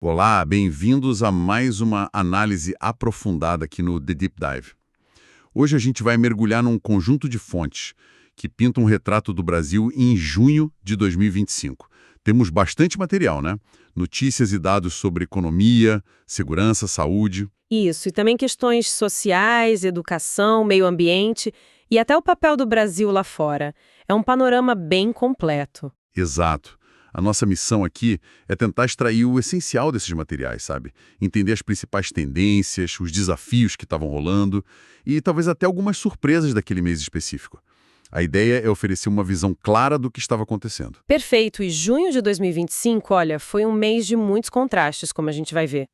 Olá, bem-vindos a mais uma análise aprofundada aqui no The Deep Dive. Hoje a gente vai mergulhar num conjunto de fontes que pintam um retrato do Brasil em junho de 2025. Temos bastante material, né? Notícias e dados sobre economia, segurança, saúde. Isso, e também questões sociais, educação, meio ambiente e até o papel do Brasil lá fora. É um panorama bem completo. Exato. A nossa missão aqui é tentar extrair o essencial desses materiais, sabe? Entender as principais tendências, os desafios que estavam rolando e talvez até algumas surpresas daquele mês específico. A ideia é oferecer uma visão clara do que estava acontecendo. Perfeito, e junho de 2025, olha, foi um mês de muitos contrastes, como a gente vai ver.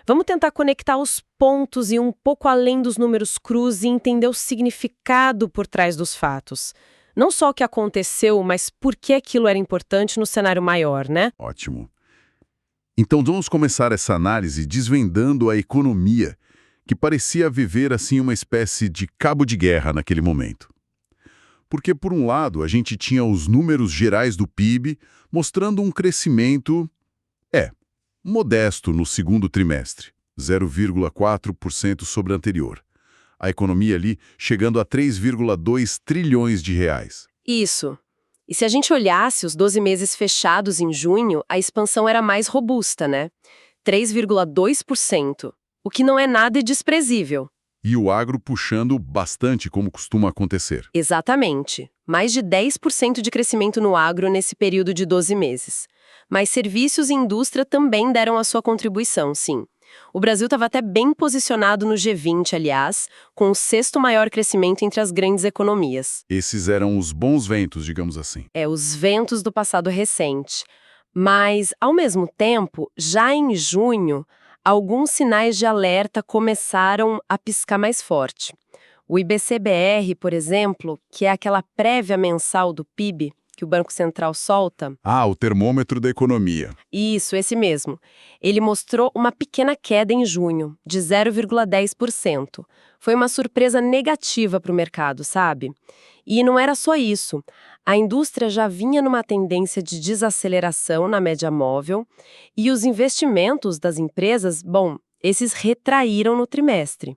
Vamos tentar conectar os pontos e um pouco além dos números crus e entender o significado por trás dos fatos. Não só o que aconteceu, mas por que aquilo era importante no cenário maior, né? Ótimo. Então vamos começar essa análise desvendando a economia, que parecia viver assim uma espécie de cabo de guerra naquele momento. Porque, por um lado, a gente tinha os números gerais do PIB mostrando um crescimento, modesto no segundo trimestre, 0,4% sobre o anterior. A economia ali chegando a 3,2 trilhões de reais. Isso. E se a gente olhasse os 12 meses fechados em junho, a expansão era mais robusta, né? 3,2%, o que não é nada desprezível. E o agro puxando bastante, como costuma acontecer. Exatamente. Mais de 10% de crescimento no agro nesse período de 12 meses. Mas serviços e indústria também deram a sua contribuição, sim. O Brasil estava até bem posicionado no G20, aliás, com o sexto maior crescimento entre as grandes economias. Esses eram os bons ventos, digamos assim. Os ventos do passado recente. Mas, ao mesmo tempo, já em junho, alguns sinais de alerta começaram a piscar mais forte. O IBC-BR, por exemplo, que é aquela prévia mensal do PIB que o Banco Central solta. Ah, o termômetro da economia. Isso, esse mesmo. Ele mostrou uma pequena queda em junho, de 0,10%. Foi uma surpresa negativa para o mercado, sabe? E não era só isso. A indústria já vinha numa tendência de desaceleração na média móvel e os investimentos das empresas, esses retraíram no trimestre.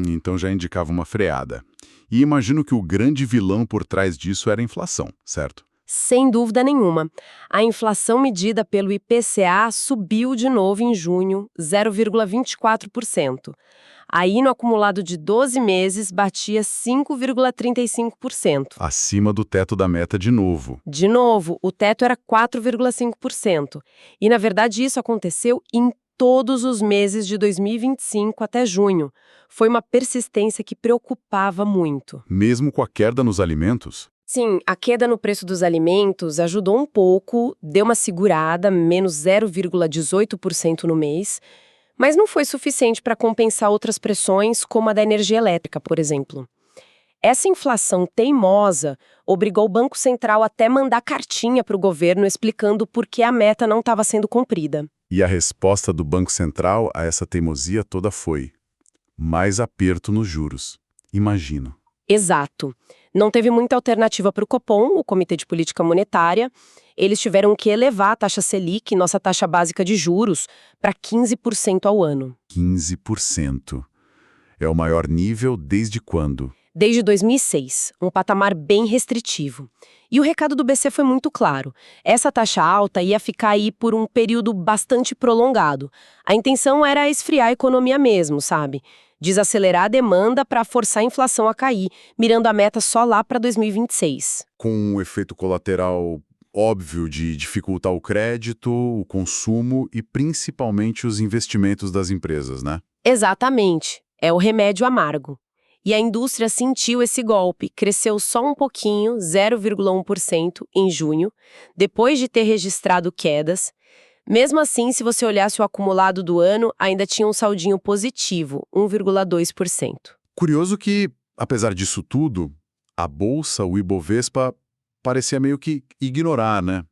Então já indicava uma freada. E imagino que o grande vilão por trás disso era a inflação, certo? Sem dúvida nenhuma. A inflação medida pelo IPCA subiu de novo em junho, 0,24%. Aí, no acumulado de 12 meses, batia 5,35%. Acima do teto da meta de novo. De novo, o teto era 4,5%. E, na verdade, isso aconteceu em todos os meses de 2025 até junho. Foi uma persistência que preocupava muito. Mesmo com a queda nos alimentos? Sim, a queda no preço dos alimentos ajudou um pouco, deu uma segurada, menos 0,18% no mês, mas não foi suficiente para compensar outras pressões, como a da energia elétrica, por exemplo. Essa inflação teimosa obrigou o Banco Central até mandar cartinha para o governo explicando por que a meta não estava sendo cumprida. E a resposta do Banco Central a essa teimosia toda foi: mais aperto nos juros. Imagino. Exato. Não teve muita alternativa para o Copom, o Comitê de Política Monetária. Eles tiveram que elevar a taxa Selic, nossa taxa básica de juros, para 15% ao ano. 15%. É o maior nível desde quando? Desde 2006, um patamar bem restritivo. E o recado do BC foi muito claro. Essa taxa alta ia ficar aí por um período bastante prolongado. A intenção era esfriar a economia mesmo, sabe? Desacelerar a demanda para forçar a inflação a cair, mirando a meta só lá para 2026. Com um efeito colateral óbvio de dificultar o crédito, o consumo e principalmente os investimentos das empresas, né? Exatamente. É o remédio amargo. E a indústria sentiu esse golpe, cresceu só um pouquinho, 0,1% em junho, depois de ter registrado quedas. Mesmo assim, se você olhasse o acumulado do ano, ainda tinha um saldinho positivo, 1,2%. Curioso que, apesar disso tudo, a bolsa, o Ibovespa, parecia meio que ignorar, né?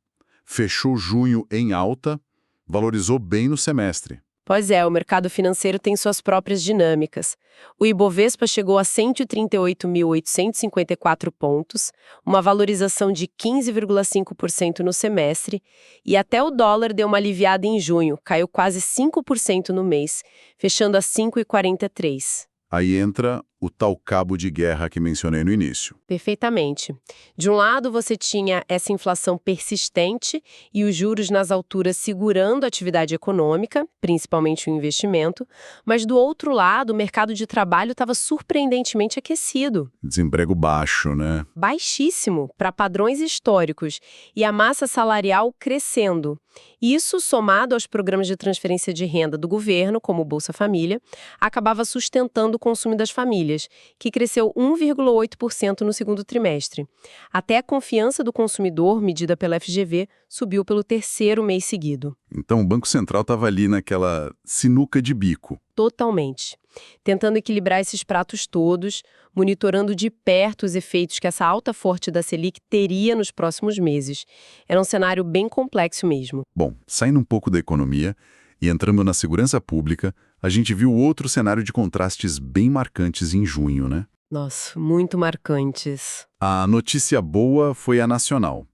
Fechou junho em alta, valorizou bem no semestre. Pois é, o mercado financeiro tem suas próprias dinâmicas. O Ibovespa chegou a 138.854 pontos, uma valorização de 15,5% no semestre, e até o dólar deu uma aliviada em junho, caiu quase 5% no mês, fechando a 5,43. Aí entra o tal cabo de guerra que mencionei no início. Perfeitamente. De um lado, você tinha essa inflação persistente e os juros nas alturas segurando a atividade econômica, principalmente o investimento, mas do outro lado, o mercado de trabalho estava surpreendentemente aquecido. Desemprego baixo, né? Baixíssimo para padrões históricos e a massa salarial crescendo. Isso, somado aos programas de transferência de renda do governo, como o Bolsa Família, acabava sustentando o consumo das famílias, que cresceu 1,8% no segundo trimestre. Até a confiança do consumidor, medida pela FGV, subiu pelo terceiro mês seguido. Então o Banco Central estava ali naquela sinuca de bico. Totalmente. Tentando equilibrar esses pratos todos, monitorando de perto os efeitos que essa alta forte da Selic teria nos próximos meses. Era um cenário bem complexo mesmo. Bom, saindo um pouco da economia e entrando na segurança pública, a gente viu outro cenário de contrastes bem marcantes em junho, né? Nossa, muito marcantes. A notícia boa foi a nacional.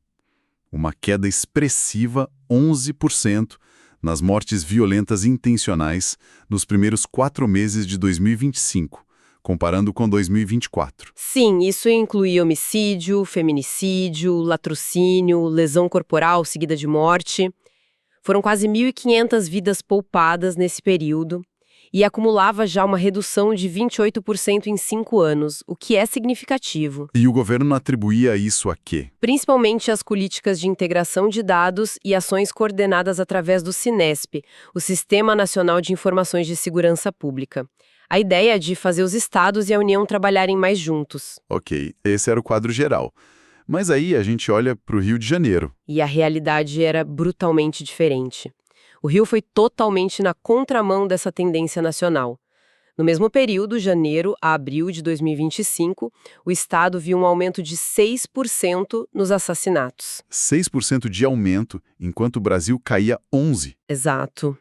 Uma queda expressiva, 11%, nas mortes violentas intencionais nos primeiros 4 meses de 2025, comparando com 2024. Sim, isso inclui homicídio, feminicídio, latrocínio, lesão corporal seguida de morte. Foram quase 1.500 vidas poupadas nesse período e acumulava já uma redução de 28% em 5 anos, o que é significativo. E o governo atribuía isso a quê? Principalmente as políticas de integração de dados e ações coordenadas através do Sinesp, o Sistema Nacional de Informações de Segurança Pública. A ideia é de fazer os estados e a União trabalharem mais juntos. Ok, esse era o quadro geral. Mas aí a gente olha para o Rio de Janeiro. E a realidade era brutalmente diferente. O Rio foi totalmente na contramão dessa tendência nacional. No mesmo período, janeiro a abril de 2025, o estado viu um aumento de 6% nos assassinatos. 6% de aumento, enquanto o Brasil caía 11%. Exato.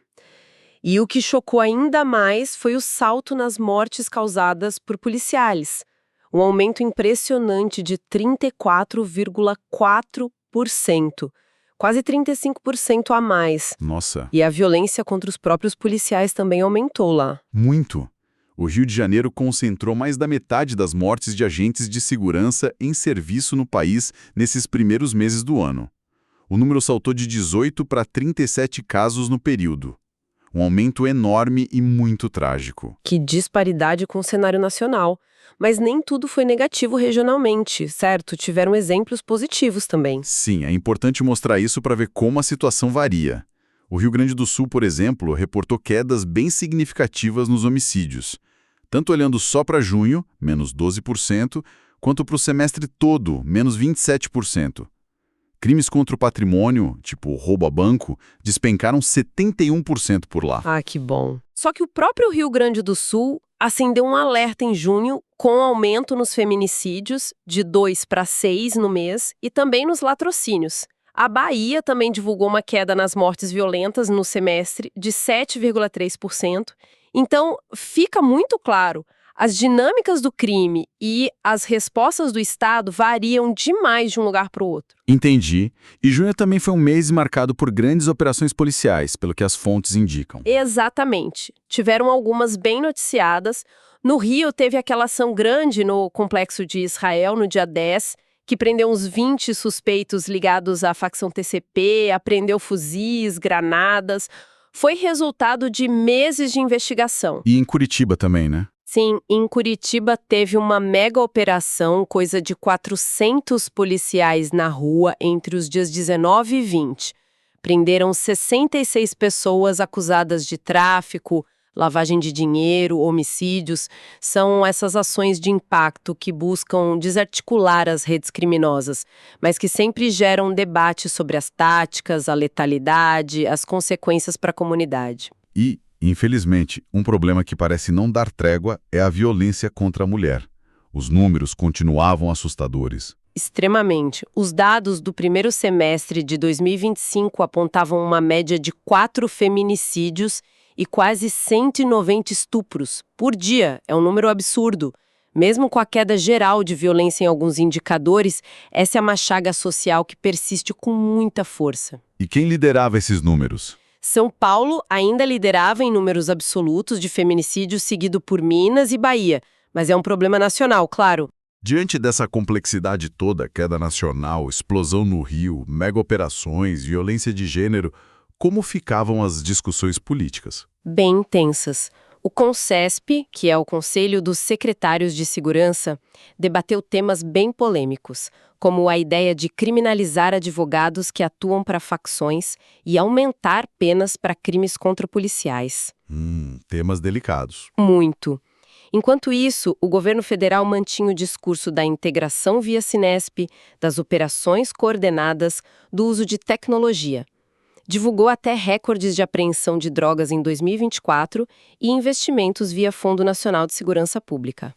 E o que chocou ainda mais foi o salto nas mortes causadas por policiais. Um aumento impressionante de 34,4%. Quase 35% a mais. Nossa. E a violência contra os próprios policiais também aumentou lá. Muito. O Rio de Janeiro concentrou mais da metade das mortes de agentes de segurança em serviço no país nesses primeiros meses do ano. O número saltou de 18 para 37 casos no período. Um aumento enorme e muito trágico. Que disparidade com o cenário nacional. Mas nem tudo foi negativo regionalmente, certo? Tiveram exemplos positivos também. Sim, é importante mostrar isso para ver como a situação varia. O Rio Grande do Sul, por exemplo, reportou quedas bem significativas nos homicídios, tanto olhando só para junho, menos 12%, quanto para o semestre todo, menos 27%. Crimes contra o patrimônio, tipo roubo a banco, despencaram 71% por lá. Ah, que bom. Só que o próprio Rio Grande do Sul acendeu um alerta em junho com aumento nos feminicídios, de 2 para 6 no mês, e também nos latrocínios. A Bahia também divulgou uma queda nas mortes violentas no semestre de 7,3%. Então, fica muito claro, as dinâmicas do crime e as respostas do Estado variam demais de um lugar para o outro. Entendi. E junho também foi um mês marcado por grandes operações policiais, pelo que as fontes indicam. Exatamente. Tiveram algumas bem noticiadas. No Rio, teve aquela ação grande no Complexo de Israel, no dia 10, que prendeu uns 20 suspeitos ligados à facção TCP, apreendeu fuzis, granadas. Foi resultado de meses de investigação. E em Curitiba também, né? Sim, em Curitiba teve uma mega operação, coisa de 400 policiais na rua entre os dias 19 e 20. Prenderam 66 pessoas acusadas de tráfico, lavagem de dinheiro, homicídios. São essas ações de impacto que buscam desarticular as redes criminosas, mas que sempre geram debate sobre as táticas, a letalidade, as consequências para a comunidade. E, infelizmente, um problema que parece não dar trégua é a violência contra a mulher. Os números continuavam assustadores. Extremamente. Os dados do primeiro semestre de 2025 apontavam uma média de 4 feminicídios e quase 190 estupros por dia. É um número absurdo. Mesmo com a queda geral de violência em alguns indicadores, essa é uma chaga social que persiste com muita força. E quem liderava esses números? São Paulo ainda liderava em números absolutos de feminicídio, seguido por Minas e Bahia. Mas é um problema nacional, claro. Diante dessa complexidade toda, queda nacional, explosão no Rio, mega-operações, violência de gênero, como ficavam as discussões políticas? Bem intensas. O CONSESP, que é o Conselho dos Secretários de Segurança, debateu temas bem polêmicos, como a ideia de criminalizar advogados que atuam para facções e aumentar penas para crimes contra policiais. Temas delicados. Muito. Enquanto isso, o governo federal mantinha o discurso da integração via Cinesp, das operações coordenadas, do uso de tecnologia. Divulgou até recordes de apreensão de drogas em 2024 e investimentos via Fundo Nacional de Segurança Pública.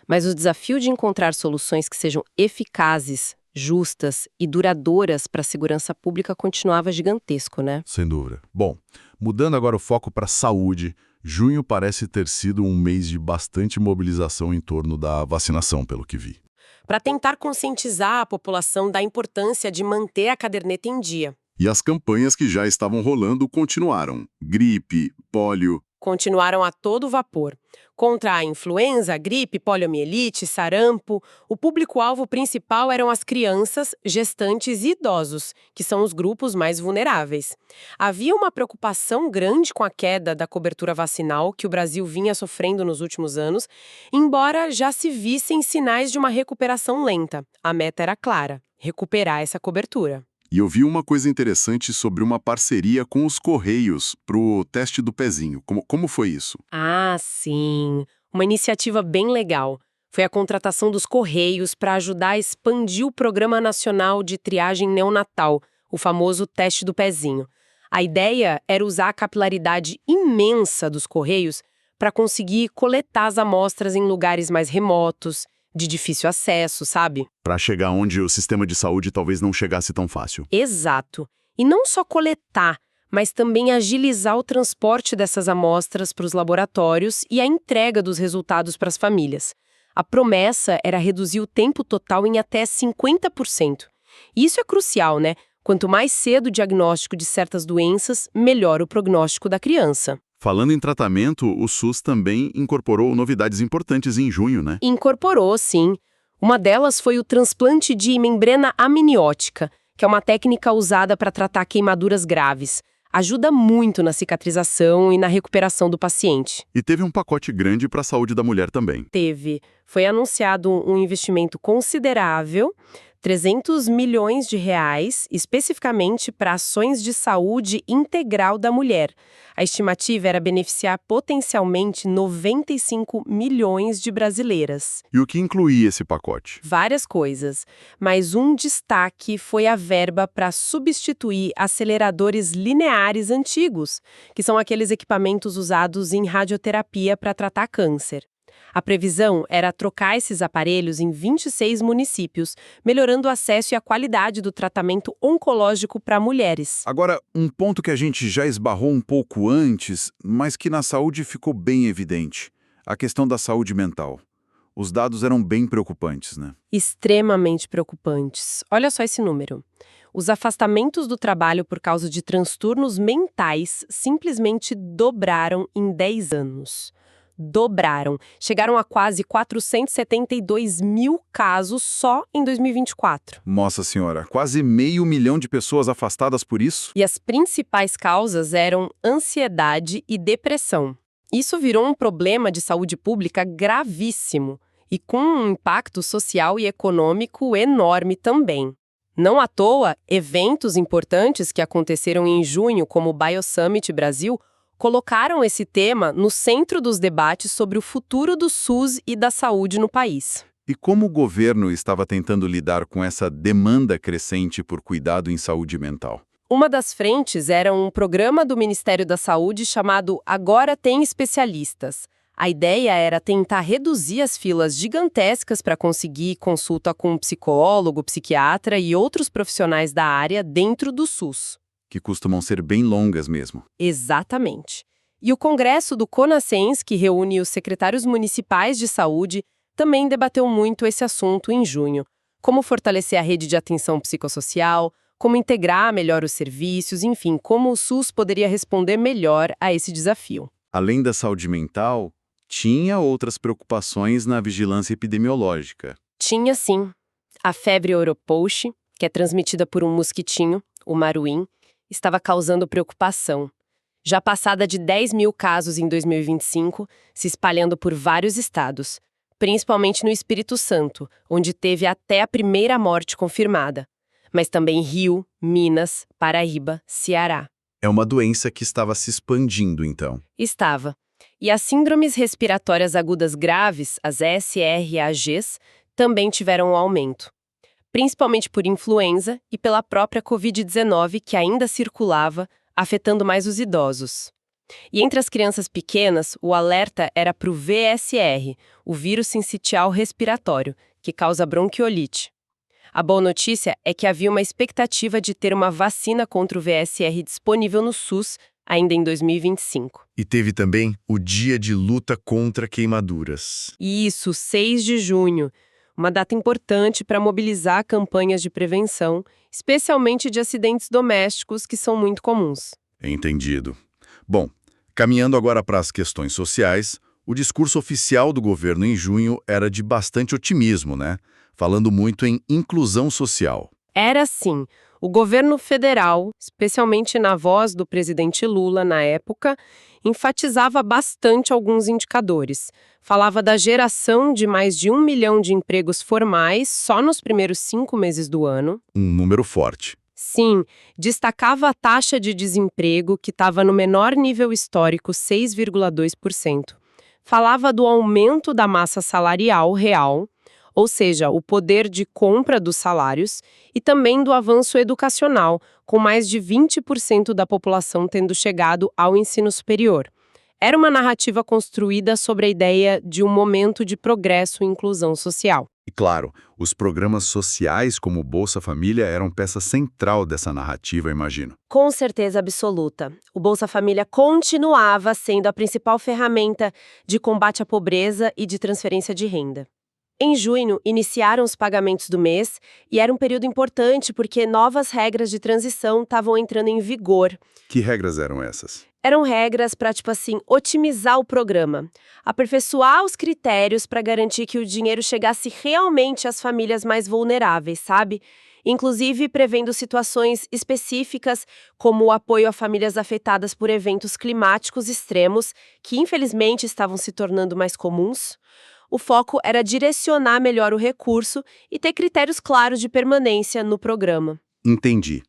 Mas o desafio de encontrar soluções que sejam eficazes, justas e duradouras para a segurança pública continuava gigantesco, né? Sem dúvida. Bom, mudando agora o foco para a saúde, junho parece ter sido um mês de bastante mobilização em torno da vacinação, pelo que vi. Para tentar conscientizar a população da importância de manter a caderneta em dia. E as campanhas que já estavam rolando continuaram. Gripe, pólio. Continuaram a todo vapor. Contra a influenza, gripe, poliomielite, sarampo, o público-alvo principal eram as crianças, gestantes e idosos, que são os grupos mais vulneráveis. Havia uma preocupação grande com a queda da cobertura vacinal que o Brasil vinha sofrendo nos últimos anos, embora já se vissem sinais de uma recuperação lenta. A meta era clara: recuperar essa cobertura. E eu vi uma coisa interessante sobre uma parceria com os Correios para o teste do pezinho. Como foi isso? Ah, sim. Uma iniciativa bem legal. Foi a contratação dos Correios para ajudar a expandir o Programa Nacional de Triagem Neonatal, o famoso teste do pezinho. A ideia era usar a capilaridade imensa dos Correios para conseguir coletar as amostras em lugares mais remotos, de difícil acesso, sabe? Para chegar onde o sistema de saúde talvez não chegasse tão fácil. Exato. E não só coletar, mas também agilizar o transporte dessas amostras para os laboratórios e a entrega dos resultados para as famílias. A promessa era reduzir o tempo total em até 50%. E isso é crucial, né? Quanto mais cedo o diagnóstico de certas doenças, melhor o prognóstico da criança. Falando em tratamento, o SUS também incorporou novidades importantes em junho, né? Incorporou, sim. Uma delas foi o transplante de membrana amniótica, que é uma técnica usada para tratar queimaduras graves. Ajuda muito na cicatrização e na recuperação do paciente. E teve um pacote grande para a saúde da mulher também. Teve. Foi anunciado um investimento considerável, 300 milhões de reais, especificamente para ações de saúde integral da mulher. A estimativa era beneficiar potencialmente 95 milhões de brasileiras. E o que incluía esse pacote? Várias coisas, mas um destaque foi a verba para substituir aceleradores lineares antigos, que são aqueles equipamentos usados em radioterapia para tratar câncer. A previsão era trocar esses aparelhos em 26 municípios, melhorando o acesso e a qualidade do tratamento oncológico para mulheres. Agora, um ponto que a gente já esbarrou um pouco antes, mas que na saúde ficou bem evidente: a questão da saúde mental. Os dados eram bem preocupantes, né? Extremamente preocupantes. Olha só esse número. Os afastamentos do trabalho por causa de transtornos mentais simplesmente dobraram em 10 anos. Dobraram. Chegaram a quase 472 mil casos só em 2024. Nossa Senhora, quase 500 mil de pessoas afastadas por isso? E as principais causas eram ansiedade e depressão. Isso virou um problema de saúde pública gravíssimo e com um impacto social e econômico enorme também. Não à toa, eventos importantes que aconteceram em junho, como o BioSummit Brasil, colocaram esse tema no centro dos debates sobre o futuro do SUS e da saúde no país. E como o governo estava tentando lidar com essa demanda crescente por cuidado em saúde mental? Uma das frentes era um programa do Ministério da Saúde chamado Agora Tem Especialistas. A ideia era tentar reduzir as filas gigantescas para conseguir consulta com um psicólogo, psiquiatra e outros profissionais da área dentro do SUS. Que costumam ser bem longas mesmo. Exatamente. E o Congresso do CONASCENS, que reúne os secretários municipais de saúde, também debateu muito esse assunto em junho. Como fortalecer a rede de atenção psicossocial, como integrar melhor os serviços, enfim, como o SUS poderia responder melhor a esse desafio. Além da saúde mental, tinha outras preocupações na vigilância epidemiológica. Tinha sim. A febre Oropouche, que é transmitida por um mosquitinho, o maruim, estava causando preocupação. Já passada de 10 mil casos em 2025, se espalhando por vários estados, principalmente no Espírito Santo, onde teve até a primeira morte confirmada, mas também Rio, Minas, Paraíba, Ceará. É uma doença que estava se expandindo, então. Estava. E as síndromes respiratórias agudas graves, as SRAGs, também tiveram um aumento, principalmente por influenza e pela própria Covid-19 que ainda circulava, afetando mais os idosos. E entre as crianças pequenas, o alerta era para o VSR, o vírus sincitial respiratório, que causa bronquiolite. A boa notícia é que havia uma expectativa de ter uma vacina contra o VSR disponível no SUS ainda em 2025. E teve também o Dia de Luta contra Queimaduras. Isso, 6 de junho. Uma data importante para mobilizar campanhas de prevenção, especialmente de acidentes domésticos, que são muito comuns. Entendido. Bom, caminhando agora para as questões sociais, o discurso oficial do governo em junho era de bastante otimismo, né? Falando muito em inclusão social. Era assim. O governo federal, especialmente na voz do presidente Lula na época, enfatizava bastante alguns indicadores. Falava da geração de mais de 1 milhão de empregos formais só nos primeiros 5 meses do ano. Um número forte. Sim, destacava a taxa de desemprego, que estava no menor nível histórico, 6,2%. Falava do aumento da massa salarial real, ou seja, o poder de compra dos salários, e também do avanço educacional, com mais de 20% da população tendo chegado ao ensino superior. Era uma narrativa construída sobre a ideia de um momento de progresso e inclusão social. E claro, os programas sociais como o Bolsa Família eram peça central dessa narrativa, imagino. Com certeza absoluta. O Bolsa Família continuava sendo a principal ferramenta de combate à pobreza e de transferência de renda. Em junho, iniciaram os pagamentos do mês e era um período importante porque novas regras de transição estavam entrando em vigor. Que regras eram essas? Eram regras para, otimizar o programa, aperfeiçoar os critérios para garantir que o dinheiro chegasse realmente às famílias mais vulneráveis, sabe? Inclusive prevendo situações específicas como o apoio a famílias afetadas por eventos climáticos extremos, que infelizmente estavam se tornando mais comuns. O foco era direcionar melhor o recurso e ter critérios claros de permanência no programa. Entendi.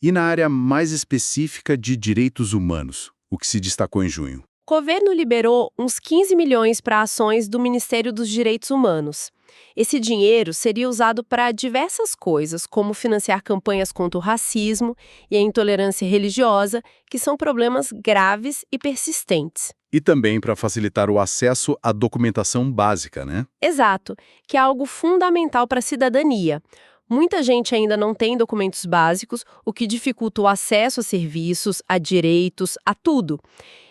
E na área mais específica de direitos humanos, o que se destacou em junho? O governo liberou uns 15 milhões para ações do Ministério dos Direitos Humanos. Esse dinheiro seria usado para diversas coisas, como financiar campanhas contra o racismo e a intolerância religiosa, que são problemas graves e persistentes. E também para facilitar o acesso à documentação básica, né? Exato, que é algo fundamental para a cidadania. Muita gente ainda não tem documentos básicos, o que dificulta o acesso a serviços, a direitos, a tudo.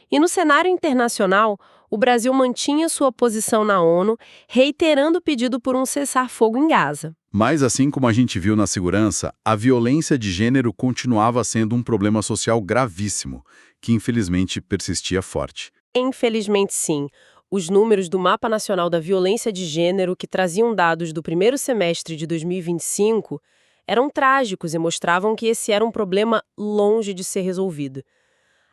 E no cenário internacional, o Brasil mantinha sua posição na ONU, reiterando o pedido por um cessar-fogo em Gaza. Mas assim como a gente viu na segurança, a violência de gênero continuava sendo um problema social gravíssimo, que infelizmente persistia forte. Infelizmente, sim. Os números do Mapa Nacional da Violência de Gênero, que traziam dados do primeiro semestre de 2025, eram trágicos e mostravam que esse era um problema longe de ser resolvido.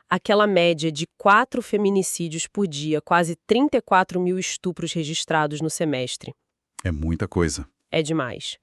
Aquela média de 4 feminicídios por dia, quase 34 mil estupros registrados no semestre. É muita coisa. É demais.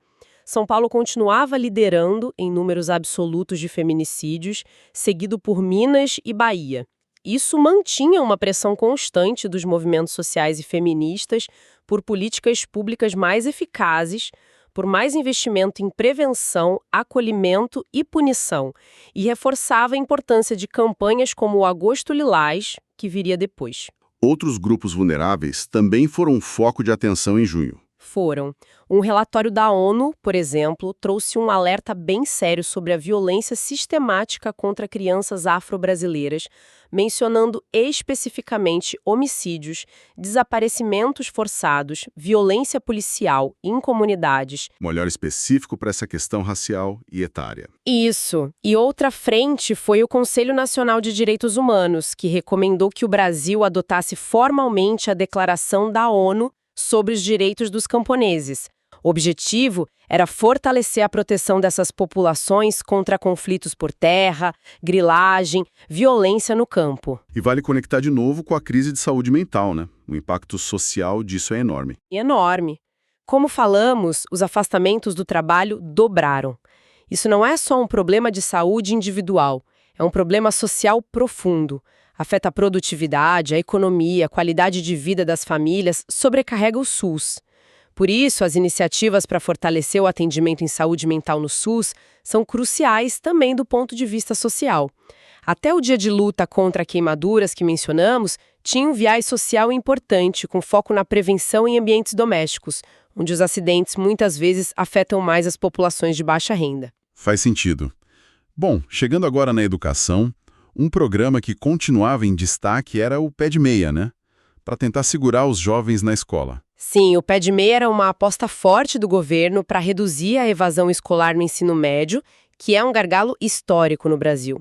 São Paulo continuava liderando em números absolutos de feminicídios, seguido por Minas e Bahia. Isso mantinha uma pressão constante dos movimentos sociais e feministas por políticas públicas mais eficazes, por mais investimento em prevenção, acolhimento e punição, e reforçava a importância de campanhas como o Agosto Lilás, que viria depois. Outros grupos vulneráveis também foram um foco de atenção em junho. Foram. Um relatório da ONU, por exemplo, trouxe um alerta bem sério sobre a violência sistemática contra crianças afro-brasileiras, mencionando especificamente homicídios, desaparecimentos forçados, violência policial em comunidades. Um olhar específico para essa questão racial e etária. Isso. E outra frente foi o Conselho Nacional de Direitos Humanos, que recomendou que o Brasil adotasse formalmente a Declaração da ONU sobre os direitos dos camponeses. O objetivo era fortalecer a proteção dessas populações contra conflitos por terra, grilagem, violência no campo. E vale conectar de novo com a crise de saúde mental, né? O impacto social disso é enorme. Enorme. Como falamos, os afastamentos do trabalho dobraram. Isso não é só um problema de saúde individual, é um problema social profundo. Afeta a produtividade, a economia, a qualidade de vida das famílias, sobrecarrega o SUS. Por isso, as iniciativas para fortalecer o atendimento em saúde mental no SUS são cruciais também do ponto de vista social. Até o dia de luta contra queimaduras que mencionamos tinha um viés social importante, com foco na prevenção em ambientes domésticos, onde os acidentes muitas vezes afetam mais as populações de baixa renda. Faz sentido. Bom, chegando agora na educação, um programa que continuava em destaque era o Pé de Meia, né? Para tentar segurar os jovens na escola. Sim, o Pé de Meia era uma aposta forte do governo para reduzir a evasão escolar no ensino médio, que é um gargalo histórico no Brasil.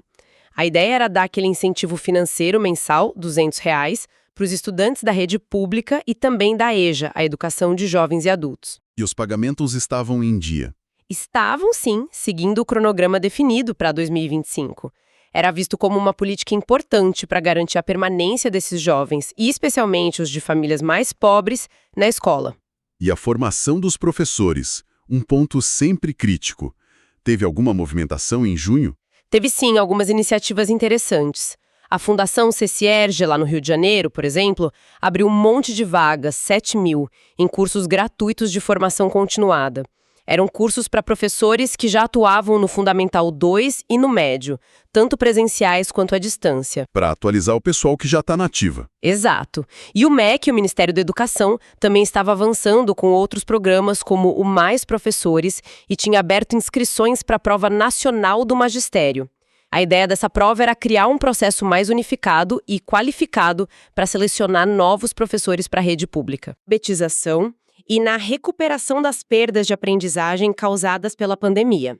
A ideia era dar aquele incentivo financeiro mensal, R$ 200, para os estudantes da rede pública e também da EJA, a Educação de Jovens e Adultos. E os pagamentos estavam em dia. Estavam, sim, seguindo o cronograma definido para 2025. Era visto como uma política importante para garantir a permanência desses jovens, e especialmente os de famílias mais pobres, na escola. E a formação dos professores, um ponto sempre crítico. Teve alguma movimentação em junho? Teve, sim, algumas iniciativas interessantes. A Fundação CCERJ, lá no Rio de Janeiro, por exemplo, abriu um monte de vagas, 7.000, em cursos gratuitos de formação continuada. Eram cursos para professores que já atuavam no Fundamental 2 e no Médio, tanto presenciais quanto à distância. Para atualizar o pessoal que já está na ativa. Exato. E o MEC, o Ministério da Educação, também estava avançando com outros programas como o Mais Professores e tinha aberto inscrições para a Prova Nacional do Magistério. A ideia dessa prova era criar um processo mais unificado e qualificado para selecionar novos professores para a rede pública. Alfabetização e na recuperação das perdas de aprendizagem causadas pela pandemia.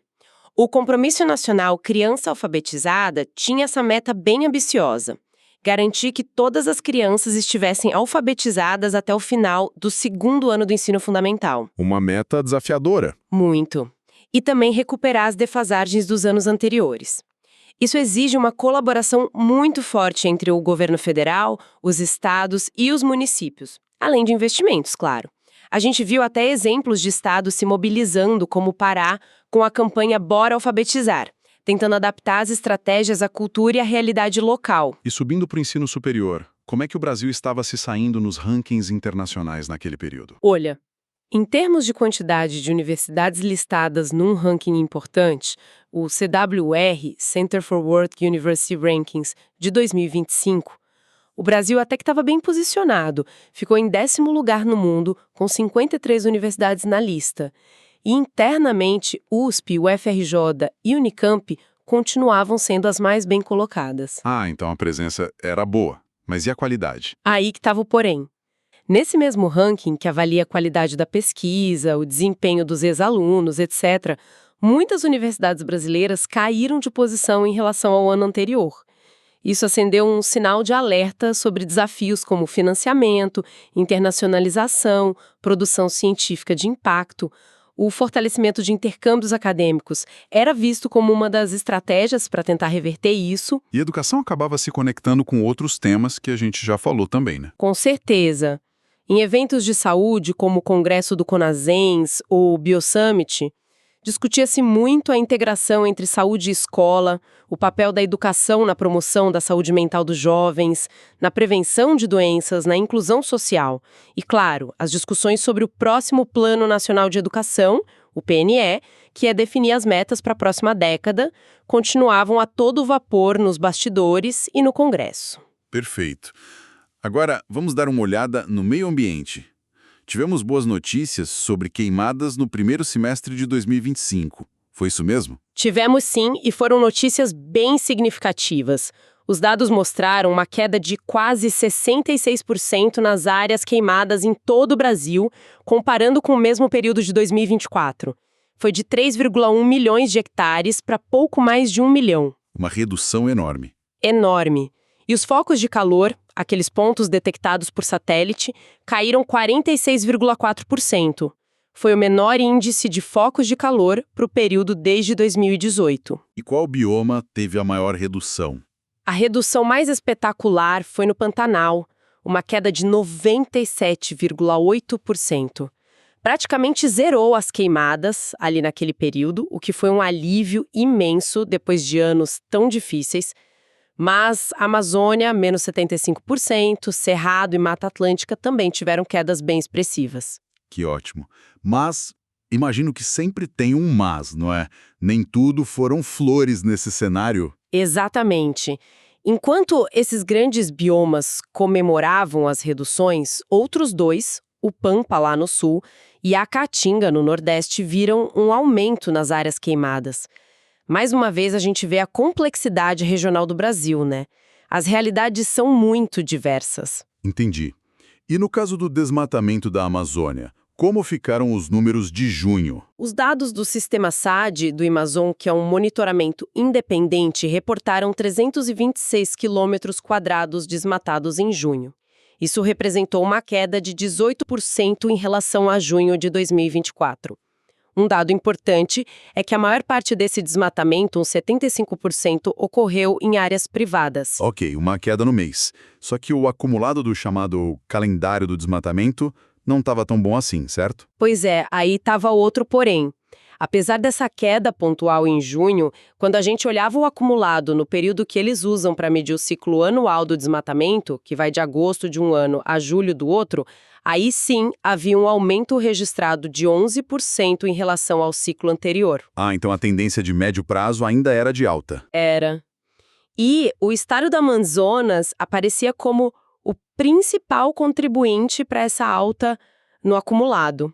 O Compromisso Nacional Criança Alfabetizada tinha essa meta bem ambiciosa: garantir que todas as crianças estivessem alfabetizadas até o final do 2º ano do ensino fundamental. Uma meta desafiadora. Muito. E também recuperar as defasagens dos anos anteriores. Isso exige uma colaboração muito forte entre o governo federal, os estados e os municípios, além de investimentos, claro. A gente viu até exemplos de estados se mobilizando, como o Pará, com a campanha Bora Alfabetizar, tentando adaptar as estratégias à cultura e à realidade local. E subindo para o ensino superior, como é que o Brasil estava se saindo nos rankings internacionais naquele período? Olha, em termos de quantidade de universidades listadas num ranking importante, o CWR, Center for World University Rankings, de 2025, o Brasil até que estava bem posicionado, ficou em 10º lugar no mundo, com 53 universidades na lista. E internamente, USP, UFRJ e Unicamp continuavam sendo as mais bem colocadas. Ah, então a presença era boa. Mas e a qualidade? Aí que estava o porém. Nesse mesmo ranking, que avalia a qualidade da pesquisa, o desempenho dos ex-alunos, etc., muitas universidades brasileiras caíram de posição em relação ao ano anterior. Isso acendeu um sinal de alerta sobre desafios como financiamento, internacionalização, produção científica de impacto. O fortalecimento de intercâmbios acadêmicos era visto como uma das estratégias para tentar reverter isso. E a educação acabava se conectando com outros temas que a gente já falou também, né? Com certeza. Em eventos de saúde, como o Congresso do CONASENS ou o BioSummit, discutia-se muito a integração entre saúde e escola, o papel da educação na promoção da saúde mental dos jovens, na prevenção de doenças, na inclusão social. E, claro, as discussões sobre o próximo Plano Nacional de Educação, o PNE, que é definir as metas para a próxima década, continuavam a todo vapor nos bastidores e no Congresso. Perfeito. Agora, vamos dar uma olhada no meio ambiente. tivemos boas notícias sobre queimadas no primeiro semestre de 2025. Foi isso mesmo? Tivemos sim, e foram notícias bem significativas. Os dados mostraram uma queda de quase 66% nas áreas queimadas em todo o Brasil, comparando com o mesmo período de 2024. Foi de 3,1 milhões de hectares para pouco mais de 1 milhão. Uma redução enorme. Enorme. E os focos de calor, aqueles pontos detectados por satélite, caíram 46,4%. Foi o menor índice de focos de calor para o período desde 2018. E qual bioma teve a maior redução? A redução mais espetacular foi no Pantanal, uma queda de 97,8%. Praticamente zerou as queimadas ali naquele período, o que foi um alívio imenso depois de anos tão difíceis. Mas a Amazônia, menos 75%, Cerrado e Mata Atlântica também tiveram quedas bem expressivas. Que ótimo. Mas imagino que sempre tem um mas, não é? Nem tudo foram flores nesse cenário. Exatamente. Enquanto esses grandes biomas comemoravam as reduções, outros dois, o Pampa lá no sul e a Caatinga no nordeste, viram um aumento nas áreas queimadas. Mais uma vez a gente vê a complexidade regional do Brasil, né? As realidades são muito diversas. Entendi. E no caso do desmatamento da Amazônia, como ficaram os números de junho? Os dados do Sistema SAD do Amazon, que é um monitoramento independente, reportaram 326 quilômetros quadrados desmatados em junho. Isso representou uma queda de 18% em relação a junho de 2024. Um dado importante é que a maior parte desse desmatamento, uns 75%, ocorreu em áreas privadas. Ok, uma queda no mês. Só que o acumulado do chamado calendário do desmatamento não estava tão bom assim, certo? Pois é, aí estava outro porém. Apesar dessa queda pontual em junho, quando a gente olhava o acumulado no período que eles usam para medir o ciclo anual do desmatamento, que vai de agosto de um ano a julho do outro, aí sim havia um aumento registrado de 11% em relação ao ciclo anterior. Ah, então a tendência de médio prazo ainda era de alta. Era. E o estado do Amazonas aparecia como o principal contribuinte para essa alta no acumulado.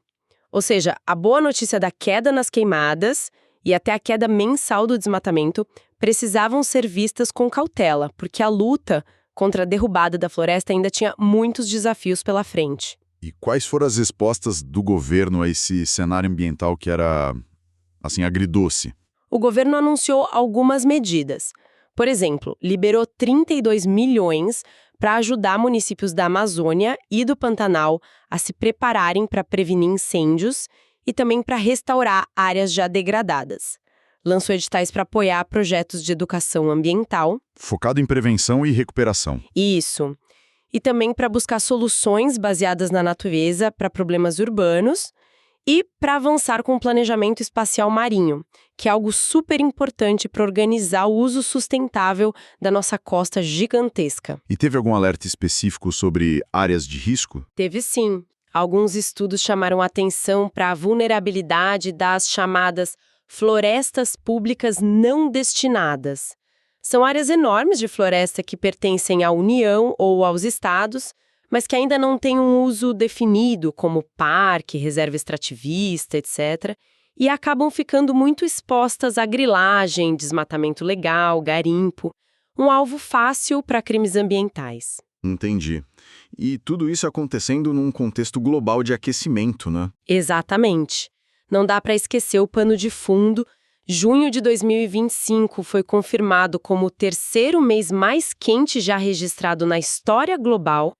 Ou seja, a boa notícia da queda nas queimadas e até a queda mensal do desmatamento precisavam ser vistas com cautela, porque a luta contra a derrubada da floresta ainda tinha muitos desafios pela frente. E quais foram as respostas do governo a esse cenário ambiental que era, assim, agridoce? O governo anunciou algumas medidas. Por exemplo, liberou 32 milhões para ajudar municípios da Amazônia e do Pantanal a se prepararem para prevenir incêndios e também para restaurar áreas já degradadas. Lançou editais para apoiar projetos de educação ambiental. Focado em prevenção e recuperação. Isso. E também para buscar soluções baseadas na natureza para problemas urbanos e para avançar com o planejamento espacial marinho, que é algo super importante para organizar o uso sustentável da nossa costa gigantesca. E teve algum alerta específico sobre áreas de risco? Teve sim. Alguns estudos chamaram atenção para a vulnerabilidade das chamadas florestas públicas não destinadas. São áreas enormes de floresta que pertencem à União ou aos estados, mas que ainda não têm um uso definido, como parque, reserva extrativista, etc., e acabam ficando muito expostas à grilagem, desmatamento legal, garimpo, um alvo fácil para crimes ambientais. Entendi. E tudo isso acontecendo num contexto global de aquecimento, né? Exatamente. Não dá para esquecer o pano de fundo. Junho de 2025 foi confirmado como o terceiro mês mais quente já registrado na história global,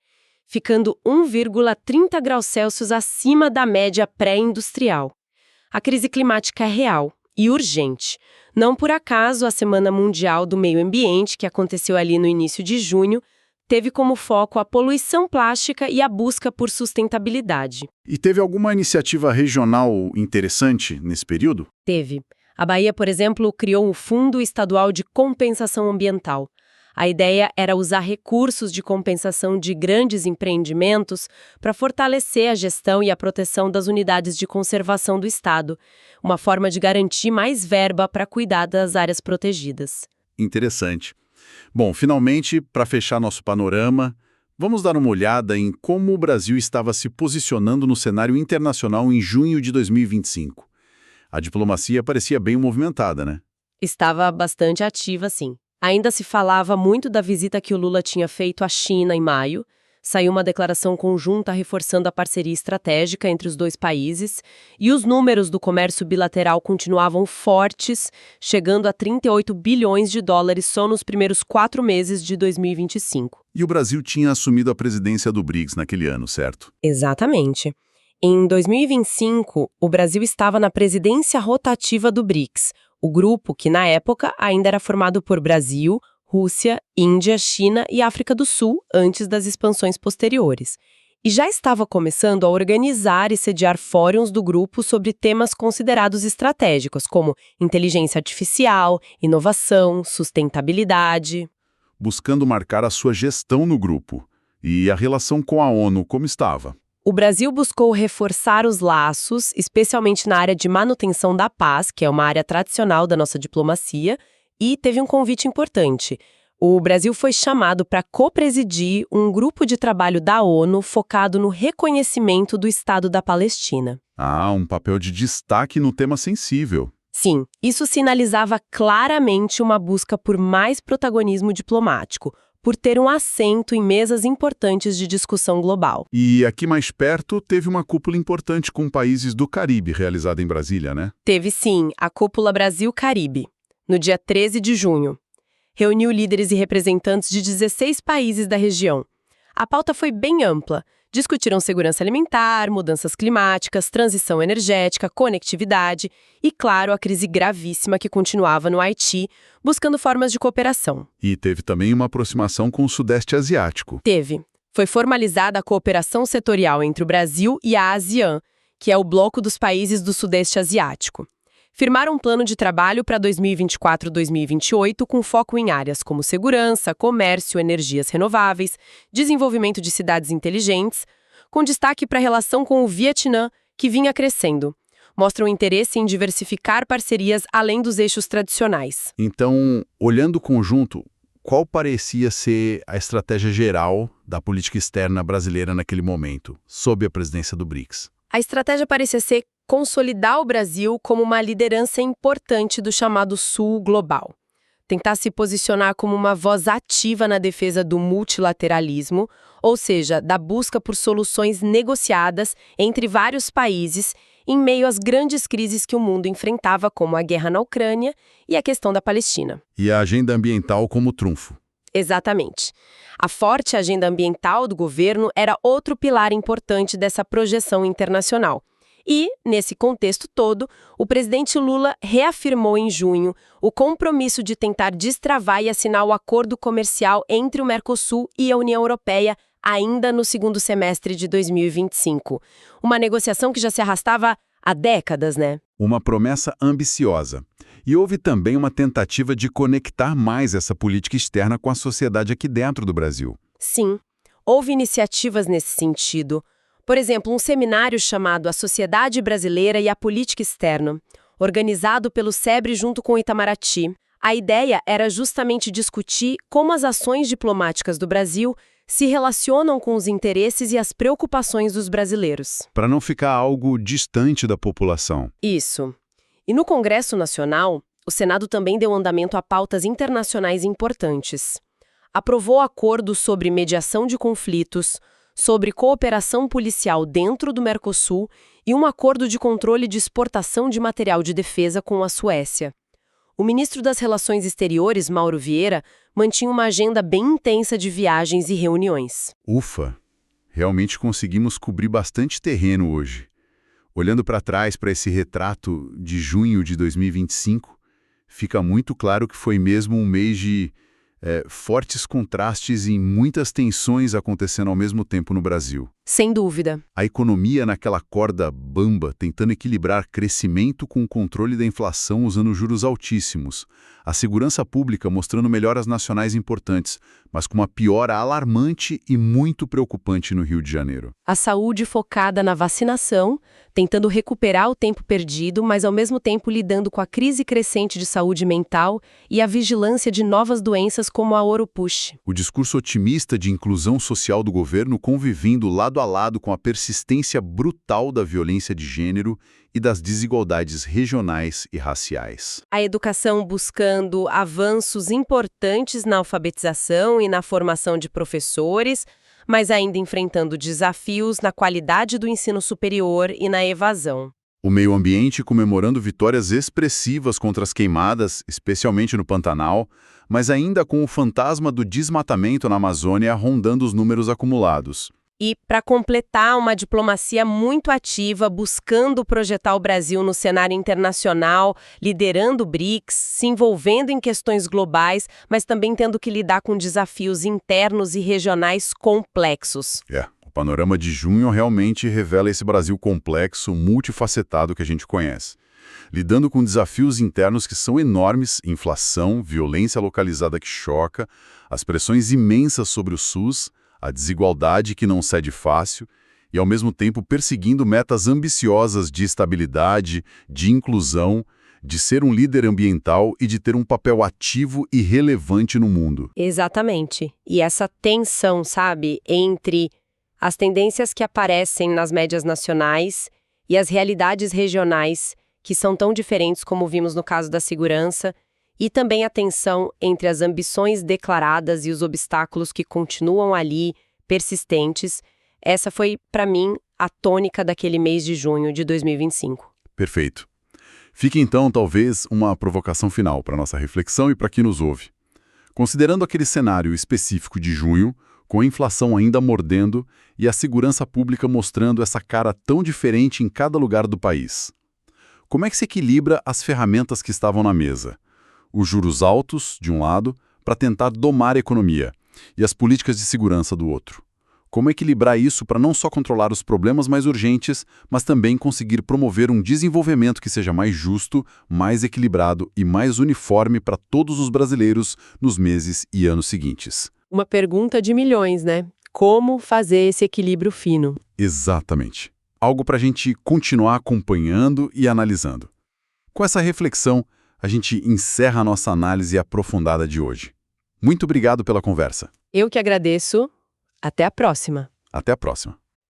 ficando 1,30 graus Celsius acima da média pré-industrial. A crise climática é real e urgente. Não por acaso, a Semana Mundial do Meio Ambiente, que aconteceu ali no início de junho, teve como foco a poluição plástica e a busca por sustentabilidade. E teve alguma iniciativa regional interessante nesse período? Teve. A Bahia, por exemplo, criou um Fundo Estadual de Compensação Ambiental. A ideia era usar recursos de compensação de grandes empreendimentos para fortalecer a gestão e a proteção das unidades de conservação do Estado, uma forma de garantir mais verba para cuidar das áreas protegidas. Interessante. Bom, finalmente, para fechar nosso panorama, Vamos dar uma olhada em como o Brasil estava se posicionando no cenário internacional em junho de 2025. A diplomacia parecia bem movimentada, né? Estava bastante ativa, sim. Ainda se falava muito da visita que o Lula tinha feito à China em maio. Saiu uma declaração conjunta reforçando a parceria estratégica entre os dois países, e os números do comércio bilateral continuavam fortes, chegando a 38 bilhões de dólares só nos primeiros 4 meses de 2025. E o Brasil tinha assumido a presidência do BRICS naquele ano, certo? Exatamente. Em 2025, o Brasil estava na presidência rotativa do BRICS, o grupo que, na época, ainda era formado por Brasil, Rússia, Índia, China e África do Sul, antes das expansões posteriores. E já estava começando a organizar e sediar fóruns do grupo sobre temas considerados estratégicos, como inteligência artificial, inovação, sustentabilidade. Buscando marcar a sua gestão no grupo. E a relação com a ONU, como estava? O Brasil buscou reforçar os laços, especialmente na área de manutenção da paz, que é uma área tradicional da nossa diplomacia, e teve um convite importante. O Brasil foi chamado para co-presidir um grupo de trabalho da ONU focado no reconhecimento do Estado da Palestina. Ah, um papel de destaque no tema sensível. Sim, isso sinalizava claramente uma busca por mais protagonismo diplomático, por ter um assento em mesas importantes de discussão global. E aqui mais perto teve uma cúpula importante com países do Caribe realizada em Brasília, né? Teve sim, a Cúpula Brasil-Caribe, no dia 13 de junho. Reuniu líderes e representantes de 16 países da região. A pauta foi bem ampla. Discutiram segurança alimentar, mudanças climáticas, transição energética, conectividade e, claro, a crise gravíssima que continuava no Haiti, buscando formas de cooperação. E teve também uma aproximação com o Sudeste Asiático. Teve. Foi formalizada a cooperação setorial entre o Brasil e a ASEAN, que é o bloco dos países do Sudeste Asiático. Firmaram um plano de trabalho para 2024-2028 com foco em áreas como segurança, comércio, energias renováveis, desenvolvimento de cidades inteligentes, com destaque para a relação com o Vietnã, que vinha crescendo. Mostram interesse em diversificar parcerias além dos eixos tradicionais. Então, olhando o conjunto, qual parecia ser a estratégia geral da política externa brasileira naquele momento, sob a presidência do BRICS? A estratégia parecia ser consolidar o Brasil como uma liderança importante do chamado Sul global. Tentar se posicionar como uma voz ativa na defesa do multilateralismo, ou seja, da busca por soluções negociadas entre vários países em meio às grandes crises que o mundo enfrentava, como a guerra na Ucrânia e a questão da Palestina. E a agenda ambiental como trunfo. Exatamente. A forte agenda ambiental do governo era outro pilar importante dessa projeção internacional. E, nesse contexto todo, o presidente Lula reafirmou em junho o compromisso de tentar destravar e assinar o acordo comercial entre o Mercosul e a União Europeia ainda no segundo semestre de 2025. Uma negociação que já se arrastava há décadas, né? Uma promessa ambiciosa. E houve também uma tentativa de conectar mais essa política externa com a sociedade aqui dentro do Brasil. Sim, houve iniciativas nesse sentido. Por exemplo, um seminário chamado A Sociedade Brasileira e a Política Externa, organizado pelo SEBRE junto com o Itamaraty. A ideia era justamente discutir como as ações diplomáticas do Brasil se relacionam com os interesses e as preocupações dos brasileiros. Para não ficar algo distante da população. Isso. E no Congresso Nacional, o Senado também deu andamento a pautas internacionais importantes. Aprovou acordos sobre mediação de conflitos, sobre cooperação policial dentro do Mercosul e um acordo de controle de exportação de material de defesa com a Suécia. O ministro das Relações Exteriores, Mauro Vieira, mantinha uma agenda bem intensa de viagens e reuniões. Ufa! Realmente conseguimos cobrir bastante terreno hoje. Olhando para trás para esse retrato de junho de 2025, fica muito claro que foi mesmo um mês de fortes contrastes e muitas tensões acontecendo ao mesmo tempo no Brasil. Sem dúvida. A economia naquela corda bamba, tentando equilibrar crescimento com o controle da inflação usando juros altíssimos. A segurança pública mostrando melhoras nacionais importantes, mas com uma piora alarmante e muito preocupante no Rio de Janeiro. A saúde focada na vacinação, tentando recuperar o tempo perdido, mas ao mesmo tempo lidando com a crise crescente de saúde mental e a vigilância de novas doenças como a Oropouche. O discurso otimista de inclusão social do governo convivendo lado a lado com a persistência brutal da violência de gênero e das desigualdades regionais e raciais. A educação buscando avanços importantes na alfabetização e na formação de professores, mas ainda enfrentando desafios na qualidade do ensino superior e na evasão. O meio ambiente comemorando vitórias expressivas contra as queimadas, especialmente no Pantanal, mas ainda com o fantasma do desmatamento na Amazônia rondando os números acumulados. E, para completar, uma diplomacia muito ativa, buscando projetar o Brasil no cenário internacional, liderando o BRICS, se envolvendo em questões globais, mas também tendo que lidar com desafios internos e regionais complexos. O panorama de junho realmente revela esse Brasil complexo, multifacetado que a gente conhece. Lidando com desafios internos que são enormes, inflação, violência localizada que choca, as pressões imensas sobre o SUS, a desigualdade que não cede fácil e, ao mesmo tempo, perseguindo metas ambiciosas de estabilidade, de inclusão, de ser um líder ambiental e de ter um papel ativo e relevante no mundo. Exatamente. E essa tensão, sabe, entre as tendências que aparecem nas médias nacionais e as realidades regionais, que são tão diferentes como vimos no caso da segurança, e também a tensão entre as ambições declaradas e os obstáculos que continuam ali, persistentes. Essa foi, para mim, a tônica daquele mês de junho de 2025. Perfeito. Fique então, talvez, uma provocação final para nossa reflexão e para quem nos ouve. Considerando aquele cenário específico de junho, com a inflação ainda mordendo e a segurança pública mostrando essa cara tão diferente em cada lugar do país, como é que se equilibra as ferramentas que estavam na mesa? Os juros altos, de um lado, para tentar domar a economia, e as políticas de segurança do outro. Como equilibrar isso para não só controlar os problemas mais urgentes, mas também conseguir promover um desenvolvimento que seja mais justo, mais equilibrado e mais uniforme para todos os brasileiros nos meses e anos seguintes? Uma pergunta de milhões, né? Como fazer esse equilíbrio fino? Exatamente. Algo para a gente continuar acompanhando e analisando. Com essa reflexão, a gente encerra a nossa análise aprofundada de hoje. Muito obrigado pela conversa. Eu que agradeço. Até a próxima. Até a próxima.